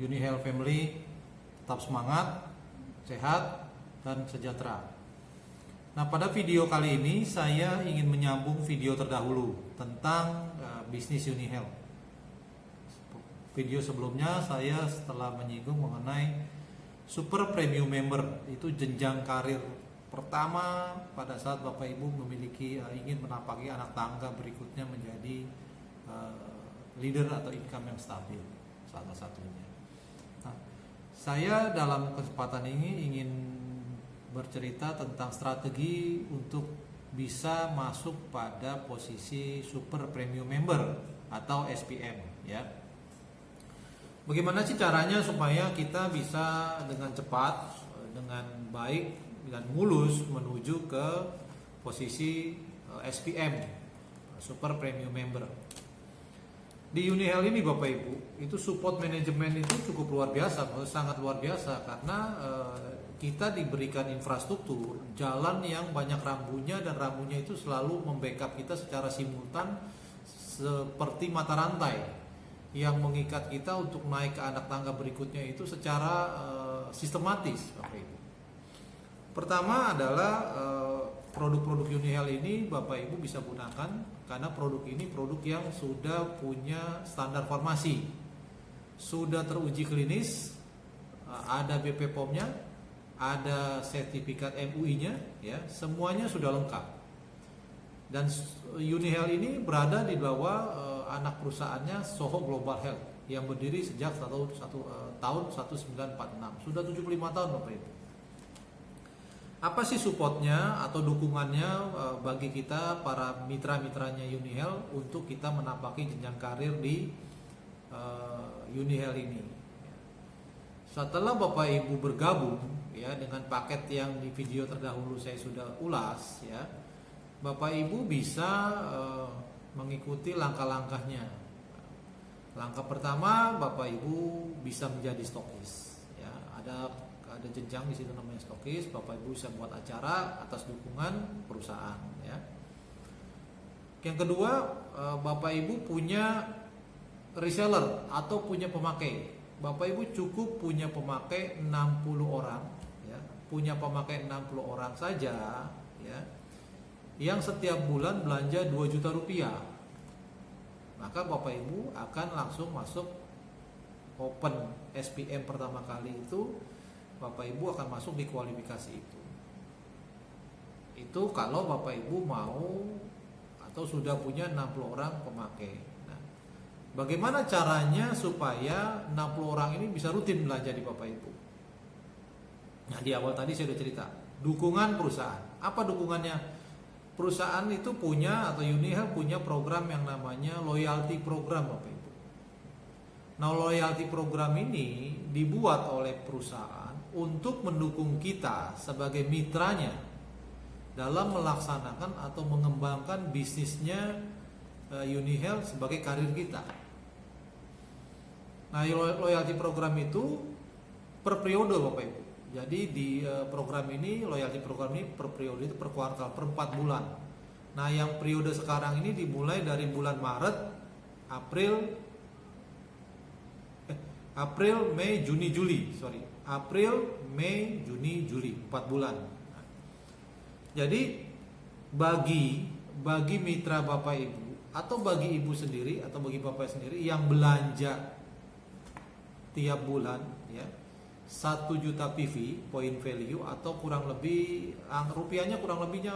Unihel Family tetap semangat, sehat, dan sejahtera. Nah, pada video kali ini saya ingin menyambung video terdahulu tentang bisnis Unihel. Video sebelumnya saya setelah menyinggung mengenai super premium member, itu jenjang karir pertama pada saat Bapak Ibu ingin menapaki anak tangga berikutnya menjadi leader atau income yang stabil, salah satunya. Nah, saya dalam kesempatan ini ingin bercerita tentang strategi untuk bisa masuk pada posisi super premium member atau SPM, ya. Bagaimana sih caranya supaya kita bisa dengan cepat, dengan baik dan mulus menuju ke posisi SPM, super premium member. Di Unihel ini Bapak Ibu, itu support manajemen itu cukup luar biasa, sangat luar biasa, karena kita diberikan infrastruktur jalan yang banyak rambunya, dan rambunya itu selalu membackup kita secara simultan seperti mata rantai yang mengikat kita untuk naik ke anak tangga berikutnya itu secara sistematis, Bapak Ibu. Pertama adalah produk-produk Unihel ini Bapak Ibu bisa gunakan karena produk ini produk yang sudah punya standar farmasi, sudah teruji klinis, ada BP POM-nya, ada sertifikat MUI-nya, ya, semuanya sudah lengkap. Dan Unihel ini berada di bawah anak perusahaannya Soho Global Health yang berdiri sejak tahun 1946, sudah 75 tahun Bapak Ibu. Apa sih supportnya atau dukungannya bagi kita para mitra-mitranya Unihel untuk kita menapaki jenjang karir di Unihel ini? Setelah Bapak Ibu bergabung, ya, dengan paket yang di video terdahulu saya sudah ulas, ya, Bapak Ibu bisa mengikuti langkah-langkahnya. Langkah pertama, Bapak Ibu bisa menjadi stokis, ya. Ada jenjang di situ namanya stokis. Bapak Ibu bisa buat acara atas dukungan perusahaan, ya. Yang kedua, Bapak Ibu punya reseller atau punya pemakai. Bapak Ibu cukup punya pemakai 60 orang, ya. Punya pemakai 60 orang saja, ya, yang setiap bulan belanja 2 juta rupiah. Maka Bapak Ibu akan langsung masuk open SPM pertama kali itu. Bapak Ibu akan masuk di kualifikasi itu. Itu kalau Bapak Ibu mau atau sudah punya 60 orang pemakai. Nah, bagaimana caranya supaya 60 orang ini bisa rutin belanja di Bapak Ibu? Nah, di awal tadi saya sudah cerita, dukungan perusahaan. Apa dukungannya? Perusahaan itu punya, atau Unihel punya program yang namanya loyalty program Bapak Ibu. Nah, loyalty program ini dibuat oleh perusahaan untuk mendukung kita sebagai mitranya dalam melaksanakan atau mengembangkan bisnisnya Unihel sebagai karir kita. Nah, loyalty program itu per periode Bapak Ibu. Jadi di program ini, loyalty program ini per periode itu per kuartal, per 4 bulan. Nah, yang periode sekarang ini dimulai dari bulan Maret, April, Mei, Juni, Juli, April, Mei, Juni, Juli, 4 bulan. Jadi bagi mitra Bapak Ibu atau bagi Ibu sendiri atau bagi Bapak sendiri yang belanja tiap bulan, ya, 1 juta PV, point value, atau kurang lebih rupiahnya kurang lebihnya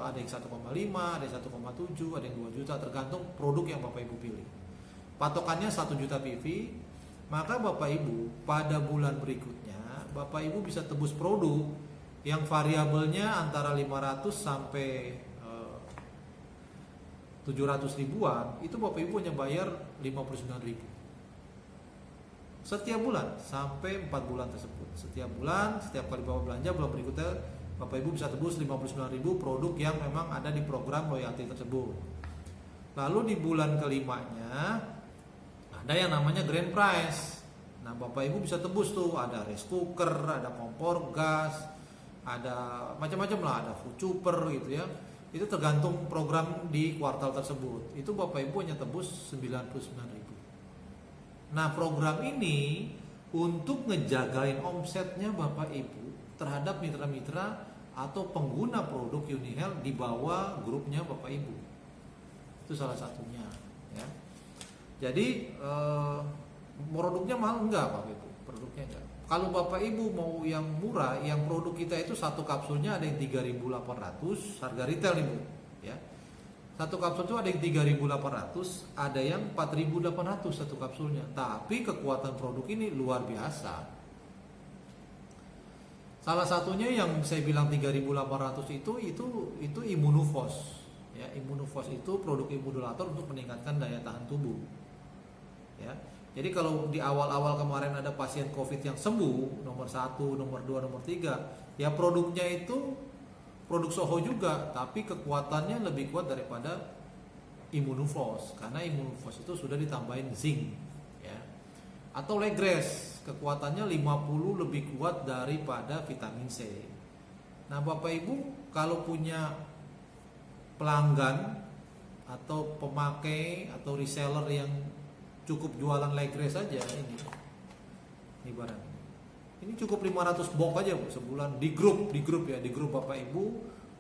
ada yang 1,5, ada yang 1,7, ada yang 2 juta, tergantung produk yang Bapak Ibu pilih. Patokannya 1 juta PV. Maka Bapak Ibu pada bulan berikutnya Bapak Ibu bisa tebus produk yang variabelnya antara 500 sampai 700 ribuan. Itu Bapak Ibu hanya bayar 59.000 setiap bulan sampai 4 bulan tersebut. Setiap bulan, setiap kali Bapak belanja, bulan berikutnya Bapak Ibu bisa tebus 59.000 produk yang memang ada di program loyalty tersebut. Lalu di bulan kelimanya ada yang namanya grand prize. Nah, Bapak Ibu bisa tebus tuh, ada rice cooker, ada kompor gas, ada macam-macam lah, ada food chopper gitu ya. Itu tergantung program di kuartal tersebut. Itu Bapak Ibu hanya tebus 99.000. Nah, program ini untuk ngejagain omsetnya Bapak Ibu terhadap mitra-mitra atau pengguna produk Unihealth di bawah grupnya Bapak Ibu. Itu salah satunya ya. Jadi produknya mahal enggak Bapak Ibu? Produknya enggak. Kalau Bapak Ibu mau yang murah, yang produk kita itu satu kapsulnya ada yang 3.800 harga retail Ibu ya. Satu kapsul itu ada yang 3.800, ada yang 4.800 satu kapsulnya. Tapi kekuatan produk ini luar biasa. Salah satunya yang saya bilang 3.800 itu Immunofos. Ya, Immunofos itu produk immodulator untuk meningkatkan daya tahan tubuh. Ya. Jadi kalau di awal-awal kemarin ada pasien COVID yang sembuh, nomor 1, nomor 2, nomor 3, ya produknya itu produk Soho juga, tapi kekuatannya lebih kuat daripada Immunofos karena Immunofos itu sudah ditambahin zinc ya. Atau Legres, kekuatannya 50 lebih kuat daripada vitamin C. Nah, Bapak Ibu kalau punya pelanggan atau pemakai atau reseller yang cukup jualan Legres saja ini barang. Ini cukup 500 box aja Bu sebulan di grup ya, di grup Bapak Ibu.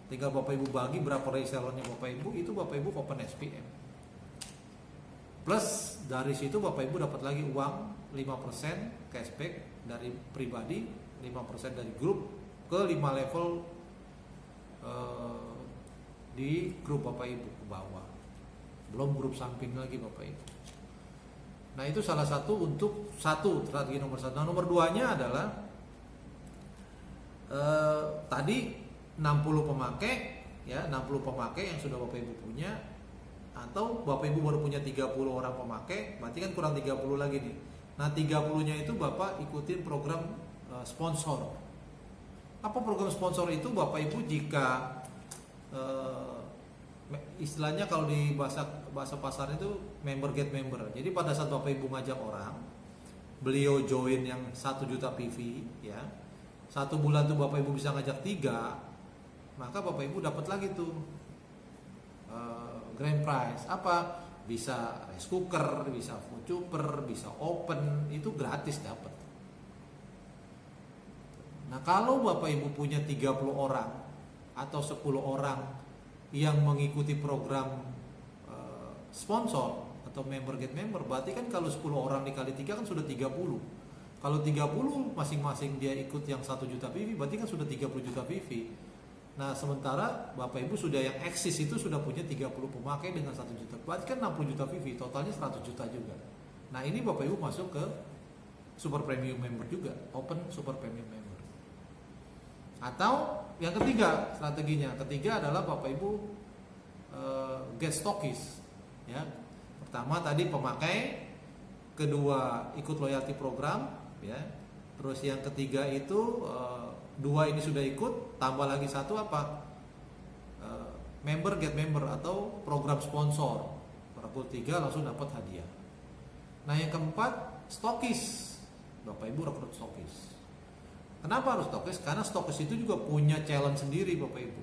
Tinggal Bapak Ibu bagi berapa resellernya Bapak Ibu, itu Bapak Ibu open SPM. Plus dari situ Bapak Ibu dapat lagi uang 5% cashback dari pribadi, 5% dari grup ke 5 level di grup Bapak Ibu ke bawah. Belum grup samping lagi Bapak Ibu. Nah, itu salah satu untuk strategi nomor 1. Nah, nomor 2-nya adalah tadi 60 pemakai ya, 60 pemakai yang sudah Bapak Ibu punya, atau Bapak Ibu baru punya 30 orang pemakai, berarti kan kurang 30 lagi nih. Nah, 30-nya itu Bapak ikutin program sponsor. Apa program sponsor itu Bapak Ibu? Jika istilahnya kalau di bahasa pasar itu member get member. Jadi pada saat Bapak Ibu ngajak orang, beliau join yang 1 juta PV ya, 1 bulan tuh Bapak Ibu bisa ngajak 3, maka Bapak Ibu dapat lagi tuh grand prize. Apa? Bisa rice cooker, bisa food chopper, bisa open, itu gratis dapat. Nah, kalau Bapak Ibu punya 30 orang atau 10 orang yang mengikuti program sponsor atau member get member, berarti kan kalau 10 orang dikali 3 kan sudah 30. Kalau 30 masing-masing dia ikut yang 1 juta PV, berarti kan sudah 30 juta PV. Nah, sementara Bapak Ibu sudah yang eksis itu sudah punya 30 pemakai dengan 1 juta, berarti kan 60 juta PV, totalnya 100 juta juga. Nah, ini Bapak Ibu masuk ke super premium member juga, open super premium member. Atau yang ketiga strateginya, ketiga adalah Bapak Ibu get stockist ya. Pertama tadi pemakai, kedua ikut loyalty program ya. Terus yang ketiga itu 2 ini sudah ikut, tambah lagi 1 apa? Member get member atau program sponsor. Pukul 3 langsung dapat hadiah. Nah, yang keempat stockist. Bapak Ibu rekrut stockist. Kenapa harus stokis? Karena stokis itu juga punya challenge sendiri Bapak Ibu.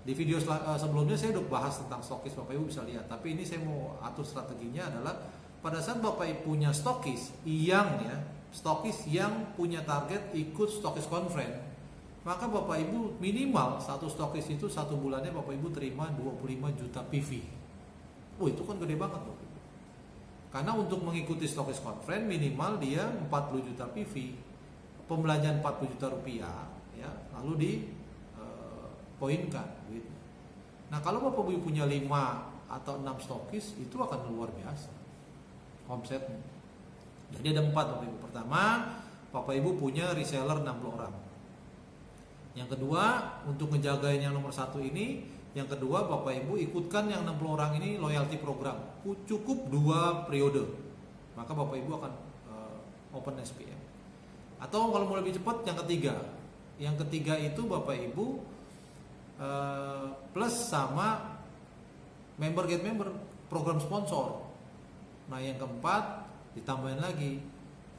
Di video sebelumnya saya udah bahas tentang stokis, Bapak Ibu bisa lihat. Tapi ini saya mau atur strateginya adalah pada saat Bapak Ibu punya stokis yang punya target ikut stokis conference, maka Bapak Ibu minimal satu stokis itu 1 bulannya Bapak Ibu terima 25 juta PV. Oh, itu kan gede banget Bapak Ibu. Karena untuk mengikuti stokis conference minimal dia 40 juta PV. Pembelanjaan 40 juta rupiah ya, lalu di poinkan gitu. Nah, kalau Bapak Ibu punya 5 atau 6 stokis, itu akan luar biasa omsetnya. Jadi ada 4 Bapak Ibu. Pertama, Bapak Ibu punya reseller 60 orang. Yang kedua, untuk ngejagain yang nomor 1 ini, yang kedua Bapak Ibu ikutkan yang 60 orang ini loyalty program. Cukup 2 periode. Maka Bapak Ibu akan open SPM. Atau kalau mau lebih cepat yang ketiga itu Bapak Ibu plus sama member get member program sponsor. Nah, yang keempat ditambahin lagi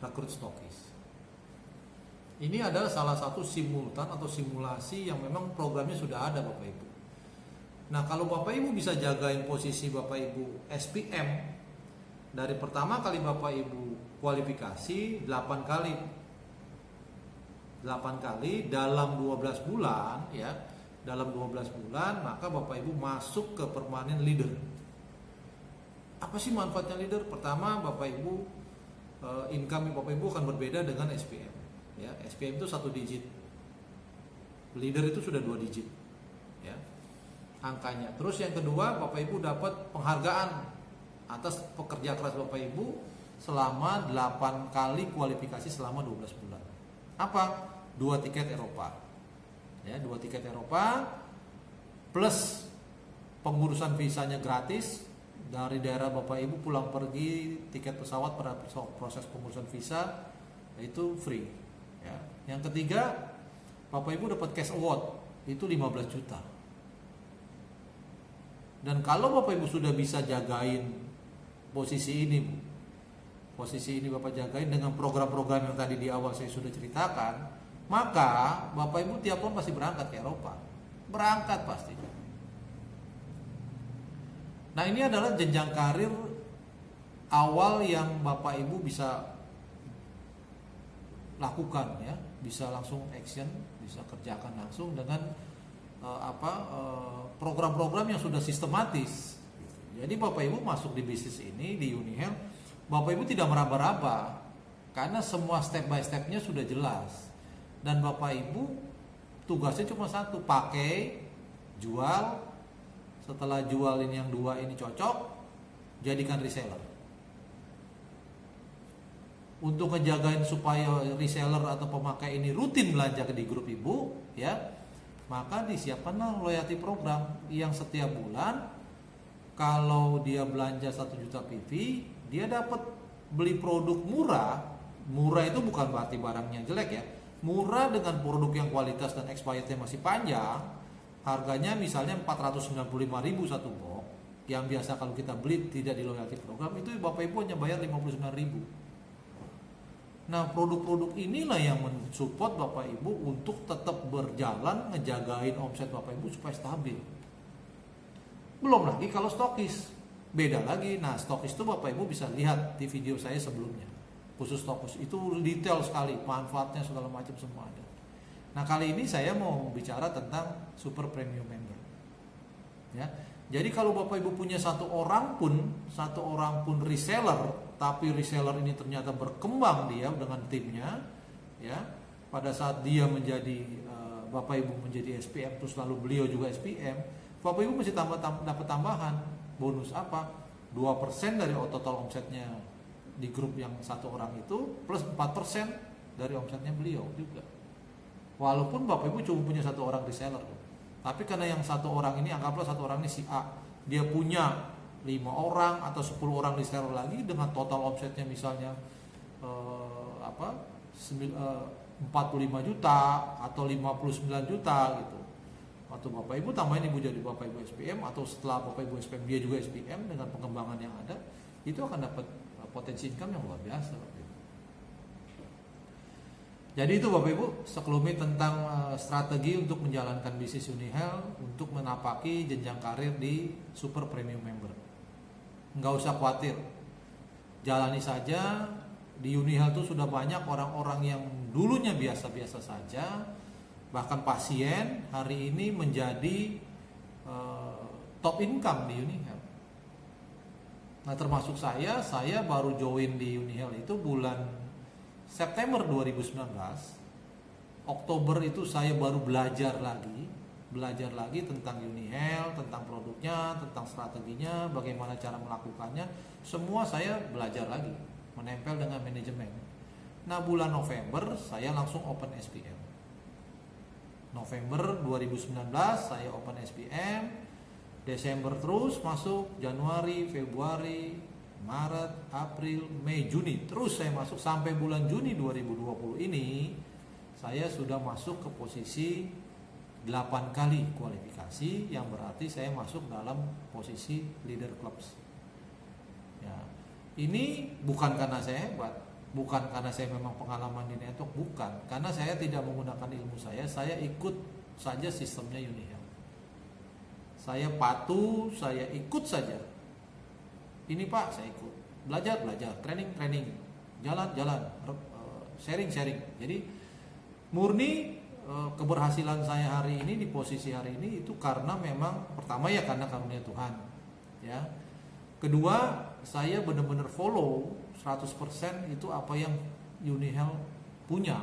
rekrut stokis. Ini adalah salah satu simultan atau simulasi yang memang programnya sudah ada Bapak Ibu. Nah, kalau Bapak Ibu bisa jagain posisi Bapak Ibu SPM dari pertama kali Bapak Ibu kualifikasi 8 kali. 8 kali dalam 12 bulan ya. Dalam 12 bulan maka Bapak Ibu masuk ke permanen leader. Apa sih manfaatnya leader? Pertama, Bapak Ibu income Bapak Ibu akan berbeda dengan SPM. Ya, SPM itu 1 digit. Leader itu sudah 2 digit. Ya. Angkanya. Terus yang kedua, Bapak Ibu dapat penghargaan atas pekerja keras Bapak Ibu selama 8 kali kualifikasi selama 12 bulan. Apa? 2 tiket Eropa. Ya, 2 tiket Eropa plus pengurusan visanya gratis. Dari daerah Bapak Ibu pulang pergi, tiket pesawat pada proses pengurusan visa itu free. Ya. Yang ketiga, Bapak Ibu dapat cash award itu 15 juta. Dan kalau Bapak Ibu sudah bisa jagain posisi ini, posisi ini Bapak jagain dengan program-program yang tadi di awal saya sudah ceritakan, maka Bapak Ibu tiap tahun pasti berangkat ke Eropa. Berangkat pasti. Nah, ini adalah jenjang karir awal yang Bapak Ibu bisa lakukan ya, bisa langsung action, bisa kerjakan langsung dengan program-program yang sudah sistematis. Jadi Bapak Ibu masuk di bisnis ini di Unihealth, Bapak Ibu tidak meraba-raba karena semua step by stepnya sudah jelas. Dan Bapak Ibu tugasnya cuma satu, pakai, jual. Setelah jual ini yang 2 ini cocok, jadikan reseller. Untuk ngejagain supaya reseller atau pemakai ini rutin belanja di grup Ibu, ya, maka disiapkanlah loyalty program yang setiap bulan kalau dia belanja 1 juta PV, dia dapat beli produk murah. Murah itu bukan berarti barangnya jelek ya. Murah dengan produk yang kualitas dan expirednya masih panjang. Harganya misalnya 495.000 satu box, yang biasa kalau kita beli tidak di loyalty program itu Bapak Ibu hanya bayar 59.000. Nah, produk-produk inilah yang mensupport Bapak Ibu untuk tetap berjalan ngejagain omset Bapak Ibu supaya stabil. Belum lagi kalau stokis, beda lagi. Nah, stokis itu Bapak Ibu bisa lihat di video saya sebelumnya. Khusus stokis itu detail sekali, manfaatnya segala macam semua ada. Nah, kali ini saya mau bicara tentang super premium member. Ya. Jadi kalau Bapak Ibu punya satu orang pun reseller, tapi reseller ini ternyata berkembang dia dengan timnya, ya. Pada saat dia menjadi Bapak Ibu menjadi SPM terus lalu beliau juga SPM, Bapak Ibu mesti dapat tambahan bonus apa? 2% dari total omsetnya di grup yang satu orang itu plus 4% dari omsetnya beliau juga. Walaupun Bapak Ibu cuma punya satu orang reseller, tapi karena yang satu orang ini, anggaplah satu orang ini si A, dia punya 5 orang atau 10 orang reseller lagi dengan total omsetnya misalnya 45 juta atau 59 juta gitu. Atau Bapak Ibu tambahin Ibu jadi Bapak Ibu SPM, atau setelah Bapak Ibu SPM dia juga SPM dengan pengembangan yang ada, itu akan dapat potensi income yang luar biasa. Jadi itu Bapak Ibu sekelumit tentang strategi untuk menjalankan bisnis Unihealth untuk menapaki jenjang karir di super premium member. Nggak usah khawatir, jalani saja. Di Unihealth itu sudah banyak orang-orang yang dulunya biasa-biasa saja, bahkan pasien hari ini menjadi top income di Unihealth. Nah, termasuk saya baru join di Unihealth itu bulan September 2019. Oktober itu saya baru belajar lagi tentang Unihealth, tentang produknya, tentang strateginya, bagaimana cara melakukannya. Semua saya belajar lagi, menempel dengan manajemen. Nah, bulan November saya langsung open SPM. November 2019 saya open SPM, Desember terus masuk, Januari, Februari, Maret, April, Mei, Juni. Terus saya masuk sampai bulan Juni 2020 ini saya sudah masuk ke posisi 8 kali kualifikasi, yang berarti saya masuk dalam posisi leader clubs. Ya. Ini bukan karena saya hebat, bukan karena saya memang pengalaman di network, bukan. Karena saya tidak menggunakan ilmu saya ikut saja sistemnya Unihealth. Saya patuh, saya ikut saja. Ini Pak, saya ikut. Belajar, training. jalan, sharing. Jadi murni keberhasilan saya hari ini di posisi hari ini itu karena memang pertama ya karena karunia Tuhan, ya. Kedua, saya benar-benar follow 100% itu apa yang Unihel punya.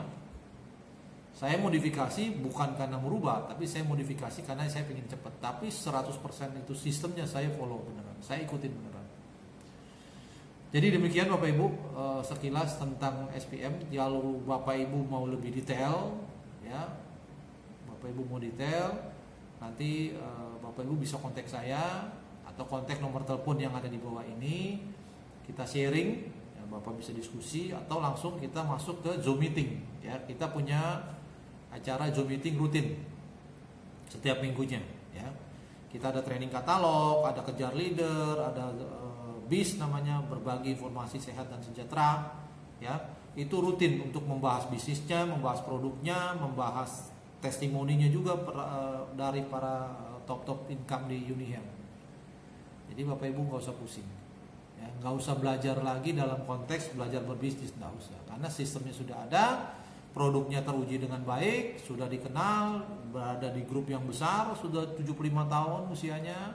Saya modifikasi bukan karena merubah, tapi saya modifikasi karena saya ingin cepat. Tapi 100% itu sistemnya saya follow beneran, saya ikutin beneran. Jadi demikian Bapak Ibu sekilas tentang SPM. Kalau Bapak Ibu mau lebih detail, ya, Bapak Ibu mau detail, nanti Bapak Ibu bisa kontak saya atau kontak nomor telepon yang ada di bawah ini. Kita sharing, ya, Bapak bisa diskusi atau langsung kita masuk ke Zoom meeting. Ya, kita punya acara Zoom meeting rutin setiap minggunya. Ya, kita ada training katalog, ada kejar leader, ada BIS namanya, berbagi informasi sehat dan sejahtera. Ya, itu rutin untuk membahas bisnisnya, membahas produknya, membahas testimoninya juga dari para top income di Unihel. Jadi Bapak Ibu nggak usah pusing, ya, nggak usah belajar lagi dalam konteks belajar berbisnis, nggak usah, karena sistemnya sudah ada, produknya teruji dengan baik, sudah dikenal, berada di grup yang besar, sudah 75 tahun usianya,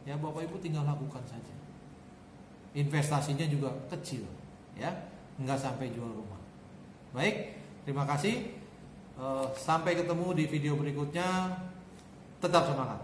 ya Bapak Ibu tinggal lakukan saja. Investasinya juga kecil, ya, nggak sampai jual rumah. Baik, terima kasih. Sampai ketemu di video berikutnya. Tetap semangat.